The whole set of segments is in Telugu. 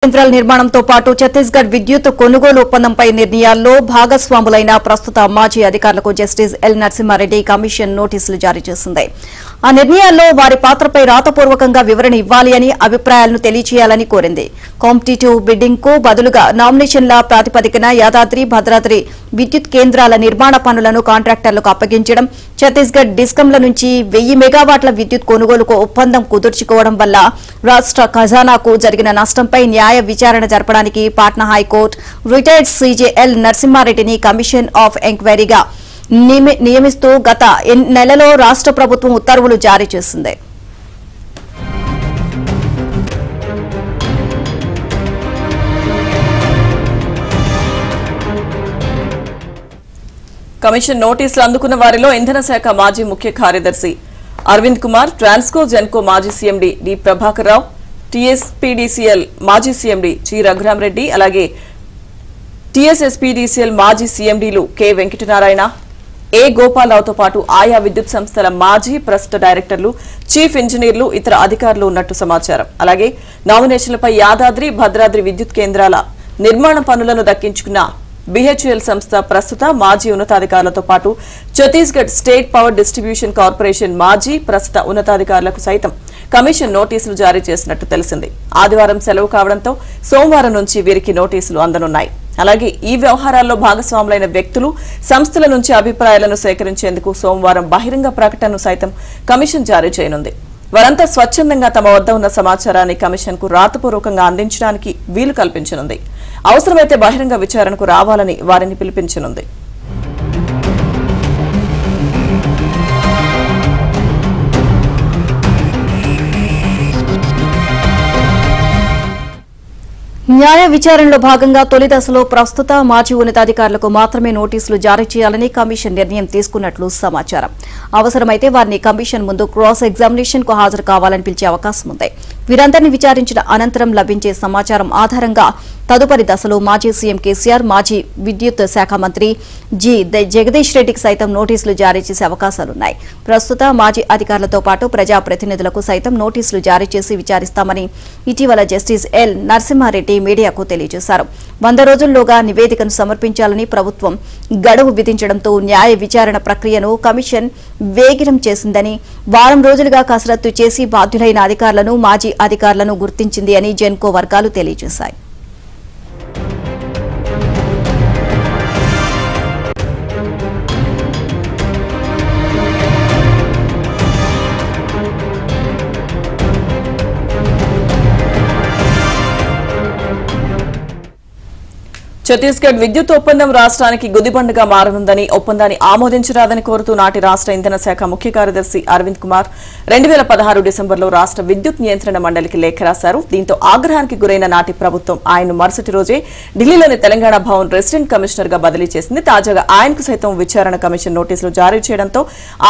కేంద్రాల నిర్మాణంతో పాటు ఛత్తీస్గఢ్ విద్యుత్ కొనుగోలు ఒప్పందంపై నిర్ణయాల్లో భాగస్వాములైన ప్రస్తుత మాజీ అధికారులకు జస్టిస్ ఎల్ నరసింహారెడ్డి కమిషన్ నోటీసులు జారీ చేసింది. ఆ నిర్ణయాల్లో వారి పాత్రపై రాతపూర్వకంగా వివరణ ఇవ్వాలి అని అభిప్రాయాలను తెలియజేయాలని కోరింది. కాంపిటీటివ్ బిడ్డింగ్ కు బదులుగా నామినేషన్ల ప్రాతిపదికన యాదాద్రి భద్రాద్రి విద్యుత్ కేంద్రాల నిర్మాణ పనులను కాంట్రాక్టర్లకు అప్పగించడం, ఛత్తీస్గఢ్ డిస్కంల నుంచి 1000 మెగావాట్ల విద్యుత్ కొనుగోలుకు ఒప్పందం కుదుర్చుకోవడం వల్ల రాష్ట్ర ఖజానాకు జరిగిన నష్టంపై న్యాయ విచారణ జరపడానికి Patna high court retired CJ L నరసింహారెడ్డిని కమిషన్ ఆఫ్ ఎంక్వైరీగా నియమిస్తూ గత నెలలో రాష్ట్ర ప్రభుత్వం ఉత్తర్వులు జారీ చేసింది. కమిషన్ నోటీసులు అందుకున్న వారిలో ఇంధన శాఖ మాజీ ముఖ్య కార్యదర్శి అరవింద్ కుమార్, ట్రాన్స్కో జెన్కో మాజీ సీఎండీ డి ప్రభాకర్ రావు, టీఎస్పీడీసీఎల్ మాజీ సీఎండీ జి రఘురామరెడ్డి, అలాగే టీఎస్ఎస్పీడీసీఎల్ మాజీ సీఎండీలు కె వెంకటనారాయణ, ఏ గోపాలరావుతో పాటు ఆయా విద్యుత్ సంస్థల మాజీ ప్రస్తుత డైరెక్టర్లు, చీఫ్ ఇంజనీర్లు, ఇతర అధికారులు ఉన్నట్టు సమాచారం. అలాగే నామినేషన్లపై యాదాద్రి భద్రాద్రి విద్యుత్ కేంద్రాల నిర్మాణ పనులను దక్కించుకున్న బీహెచ్ఎల్ సంస్థ ప్రస్తుత మాజీ ఉన్నతాధికారులతో పాటు Chhattisgarh state power distribution corporation మాజీ ప్రస్తుత ఉన్నతాధికారులకు సైతం కమిషన్ నోటీసులు జారీ చేసినట్టు తెలిసింది. ఆదివారం సెలవు కావడంతో సోమవారం నుంచి వీరికి నోటీసులు అందనున్నాయి. అలాగే ఈ వ్యవహారాల్లో భాగస్వాములైన వ్యక్తులు, సంస్థల నుంచి అభిప్రాయాలను సేకరించేందుకు సోమవారం బహిరంగ ప్రకటనను సైతం కమిషన్ జారీ చేయనుంది. వారంతా స్వచ్ఛందంగా తమ వద్ద ఉన్న సమాచారాన్ని కమిషన్ కు రాతపూర్వకంగా అందించడానికి వీలు కల్పించనుంది. అవసరమైతే బహిరంగ విచారణకు రావాలని వారిని పిలుపునిచ్చనుంది. న్యాయ విచారణలో భాగంగా తొలి దశలో ప్రస్తుత మాజీ ఉన్నతాధికారులకు మాత్రమే నోటీసులు జారీ చేయాలని కమిషన్ నిర్ణయం తీసుకున్నట్లు సమాచారం. అవసరమైతే వారిని కమిషన్ ముందు క్రాస్ ఎగ్జామినేషన్ కు హాజరు కావాలని పిలిచే అవకాశం ఉంది. వీరందరినీ విచారించిన అనంతరం లభించే సమాచారం ఆధారంగా తదుపరి దశలో మాజీ సీఎం కేసీఆర్, మాజీ విద్యుత్ శాఖ మంత్రి జి జగదీష్ రెడ్డికి సైతం నోటీసులు జారీ చేసే అవకాశాలున్నాయి. ప్రస్తుత మాజీ అధికారులతో పాటు ప్రజాప్రతినిధులకు సైతం నోటీసులు జారీ చేసి విచారిస్తామని ఇటీవల జస్టిస్ ఎల్ నరసింహారెడ్డి మీడియాకు తెలియజేశారు. 100 రోజుల్లోగా నివేదికను సమర్పించాలని ప్రభుత్వం గడువు విధించడంతో న్యాయ విచారణ ప్రక్రియను కమిషన్ వేగిరం చేసిందని, వారం రోజులుగా కసరత్తు చేసి బాధ్యులైన అధికారులను, మాజీ అధికారులను గుర్తించింది అని జెన్కో వర్గాలు తెలియజేశాయి. ఛత్తీస్గఢ్ విద్యుత్ ఒప్పందం రాష్ట్రానికి గుదిబండగా మారనుందని, ఒప్పందాన్ని ఆమోదించరాదని కోరుతూ నాటి రాష్ట్ర ఇంధన శాఖ ముఖ్య కార్యదర్శి అరవింద్ కుమార్ 2016 డిసెంబర్లో రాష్ట్ర విద్యుత్ నియంత్రణ మండలికి లేఖ రాశారు. దీంతో ఆగ్రహానికి గురైన నాటి ప్రభుత్వం ఆయన్ను మరుసటి రోజే ఢిల్లీలోని తెలంగాణ భవన్ రెసిడెంట్ కమిషనర్ గా బదిలీ చేసింది. తాజాగా ఆయనకు సైతం విచారణ కమిషన్ నోటీసులు జారీ చేయడంతో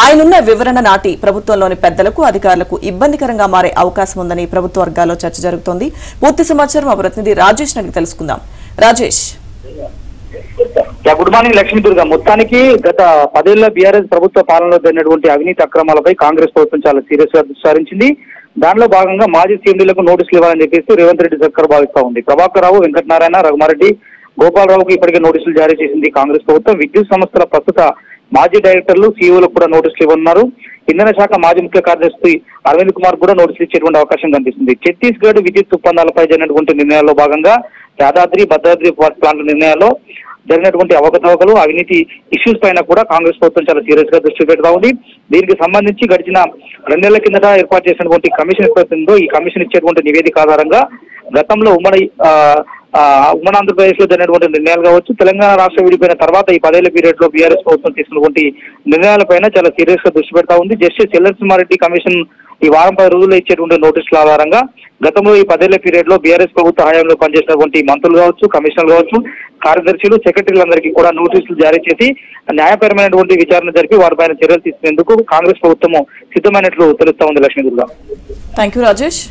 ఆయనున్న వివరణ నాటి ప్రభుత్వంలోని పెద్దలకు, అధికారులకు ఇబ్బందికరంగా మారే అవకాశం ఉందని ప్రభుత్వ వర్గాల్లో చర్చ జరుగుతోంది. పూర్తి సమాచారం మా ప్రతినిధి రాజేష్ నడికి తెలుసుకుందాం. రాజేష్. Good morning Lakshmi Durga. మొత్తానికి గత 10 ఏళ్ల బీఆర్ఎస్ ప్రభుత్వ పాలనలో జరిగినటువంటి అవినీతి అక్రమాలపై కాంగ్రెస్ ప్రభుత్వం చాలా సీరియస్ గా విచారించింది. దానిలో భాగంగా మాజీ సీఎంలకు నోటీసులు ఇవ్వాలని చెప్పేసి రేవంత్ రెడ్డి సర్కార్ భావిస్తా ఉంది. ప్రభాకర్ రావు, వెంకటనారాయణ, రఘుమారెడ్డి, గోపాలరావుకు ఇప్పటికే నోటీసులు జారీ చేసింది కాంగ్రెస్ ప్రభుత్వం. విద్యుత్ సంస్థల ప్రస్తుత మాజీ డైరెక్టర్లు, సీఈఓలకు కూడా నోటీసులు ఇవ్వనున్నారు. ఇంధన శాఖ మాజీ ముఖ్య కార్యదర్శి అరవింద్ కుమార్ కూడా నోటీసులు ఇచ్చేటువంటి అవకాశం కనిపిస్తుంది. ఛత్తీస్గఢ్ విద్యుత్ ఒప్పందాలపై జరిగినటువంటి నిర్ణయాల్లో భాగంగా యాదాద్రి భద్రాద్రి ప్లాంట్ల నిర్ణయాల్లో జరిగినటువంటి అవకతవకలు, అవినీతి ఇష్యూస్ పైన కూడా కాంగ్రెస్ ప్రభుత్వం చాలా సీరియస్ గా దృష్టి పెడతా ఉంది. దీనికి సంబంధించి గడిచిన 2 నెలల కిందట ఏర్పాటు చేసినటువంటి కమిషన్ ఏర్పడుతుందో ఈ కమిషన్ ఇచ్చేటువంటి నివేదిక ఆధారంగా గతంలో ఉమ్మడి ఆంధ్రప్రదేశ్ లో జరిగినటువంటి నిర్ణయాలు కావచ్చు, తెలంగాణ రాష్ట్రం విడిపోయిన తర్వాత ఈ 10 ఏళ్ల పీరియడ్ లో బీఆర్ఎస్ ప్రభుత్వం తీసుకున్నటువంటి నిర్ణయాలపైన చాలా సీరియస్ గా దృష్టి పెడతా ఉంది. జస్టిస్ ఎల్ నరసింహారెడ్డి కమిషన్ ఈ వారం 10 రోజుల్లో ఇచ్చేటువంటి నోటీసుల ఆధారంగా గతంలో ఈ 10 ఏళ్ల పీరియడ్ లో బీఆర్ఎస్ ప్రభుత్వ హయాంలో పనిచేసినటువంటి మంత్రులు కావచ్చు, కమిషనర్లు కావచ్చు, కార్యదర్శులు, సెక్రటరీలందరికీ కూడా నోటీసులు జారీ చేసి న్యాయపరమైనటువంటి విచారణ జరిపి వారిపైన చర్యలు తీసుకునేందుకు కాంగ్రెస్ ప్రభుత్వం సిద్ధమైనట్లు తెలుస్తా ఉంది. లక్ష్మీ దుర్గా. థాంక్యూ రాజేష్.